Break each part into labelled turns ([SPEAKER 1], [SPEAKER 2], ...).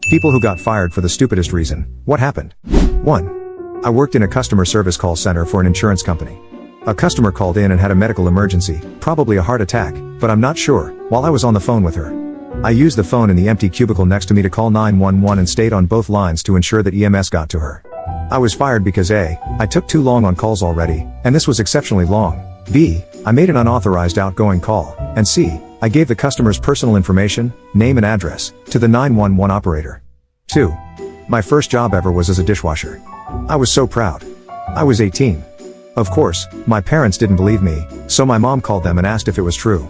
[SPEAKER 1] People who got fired for the stupidest reason. What happened? 1. I worked in a customer service call center for an insurance company. A customer called in and had a medical emergency, probably a heart attack, but I'm not sure, while I was on the phone with her. I used the phone in the empty cubicle next to me to call 911 and stayed on both lines to ensure that EMS got to her. I was fired because A, I took too long on calls already, and this was exceptionally long. B, I made an unauthorized outgoing call, and C, I gave the customer's personal information, name and address, to the 911 operator. 2. My first job ever was as a dishwasher. I was so proud. I was 18. Of course, my parents didn't believe me, so my mom called them and asked if it was true.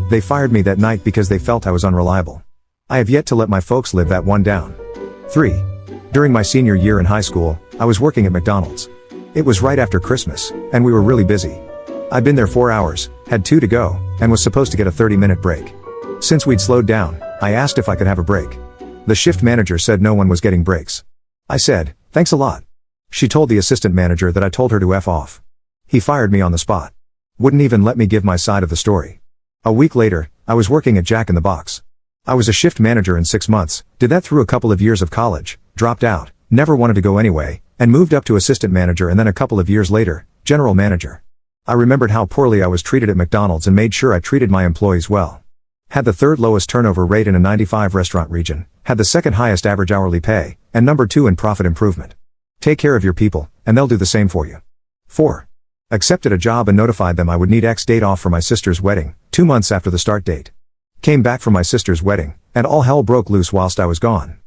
[SPEAKER 1] They fired me that night because they felt I was unreliable. I have yet to let my folks live that one down. 3. During my senior year in high school, I was working at McDonald's. It was right after Christmas, and we were really busy. I'd been there 4 hours, had 2 to go, and was supposed to get a 30-minute break. Since we'd slowed down, I asked if I could have a break. The shift manager said no one was getting breaks. I said, thanks a lot. She told the assistant manager that I told her to F off. He fired me on the spot. Wouldn't even let me give my side of the story. A week later, I was working at Jack in the Box. I was a shift manager in 6 months, did that through a couple of years of college, dropped out, never wanted to go anyway, and moved up to assistant manager and then a couple of years later, general manager. I remembered how poorly I was treated at McDonald's and made sure I treated my employees well. Had the third lowest turnover rate in a 95 restaurant region, had the second highest average hourly pay, and number 2 in profit improvement. Take care of your people, and they'll do the same for you. 4. Accepted a job and notified them I would need X date off for my sister's wedding, 2 months after the start date. Came back from my sister's wedding, and all hell broke loose whilst I was gone.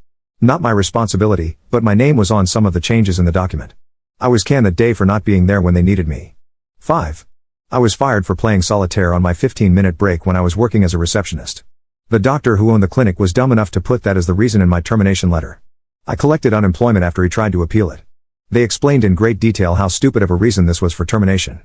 [SPEAKER 1] Not my responsibility, but my name was on some of the changes in the document. I was canned that day for not being there when they needed me. 5. I was fired for playing solitaire on my 15-minute break when I was working as a receptionist. The doctor who owned the clinic was dumb enough to put that as the reason in my termination letter. I collected unemployment after he tried to appeal it. They explained in great detail how stupid of a reason this was for termination.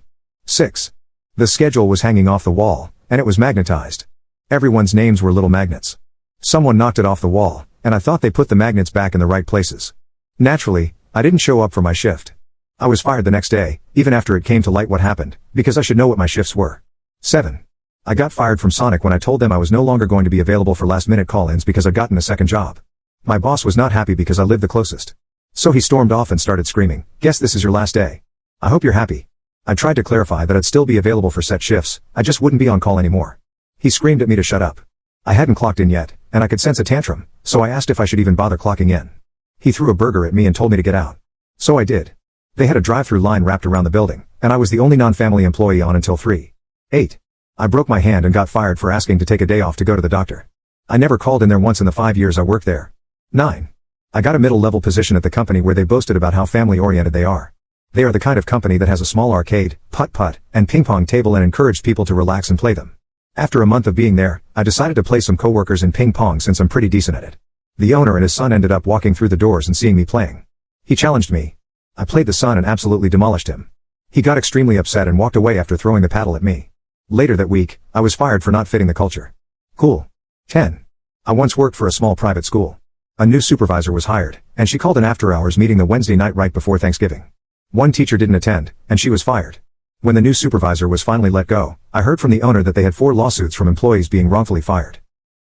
[SPEAKER 1] 6. The schedule was hanging off the wall, and it was magnetized. Everyone's names were little magnets. Someone knocked it off the wall, and I thought they put the magnets back in the right places. Naturally, I didn't show up for my shift. I was fired the next day, even after it came to light what happened, because I should know what my shifts were. 7. I got fired from Sonic when I told them I was no longer going to be available for last-minute call-ins because I'd gotten a second job. My boss was not happy because I lived the closest. So he stormed off and started screaming, "Guess this is your last day. I hope you're happy." I tried to clarify that I'd still be available for set shifts, I just wouldn't be on call anymore. He screamed at me to shut up. I hadn't clocked in yet, and I could sense a tantrum, so I asked if I should even bother clocking in. He threw a burger at me and told me to get out. So I did. They had a drive-through line wrapped around the building, and I was the only non-family employee on until 3. 8. I broke my hand and got fired for asking to take a day off to go to the doctor. I never called in there once in the 5 years I worked there. 9. I got a middle-level position at the company where they boasted about how family-oriented they are. They are the kind of company that has a small arcade, putt-putt, and ping-pong table and encouraged people to relax and play them. After a month of being there, I decided to play some coworkers in ping-pong since I'm pretty decent at it. The owner and his son ended up walking through the doors and seeing me playing. He challenged me. I played the son and absolutely demolished him. He got extremely upset and walked away after throwing the paddle at me. Later that week, I was fired for not fitting the culture. Cool. 10. I once worked for a small private school. A new supervisor was hired, and she called an after-hours meeting the Wednesday night right before Thanksgiving. One teacher didn't attend, and she was fired. When the new supervisor was finally let go, I heard from the owner that they had 4 lawsuits from employees being wrongfully fired.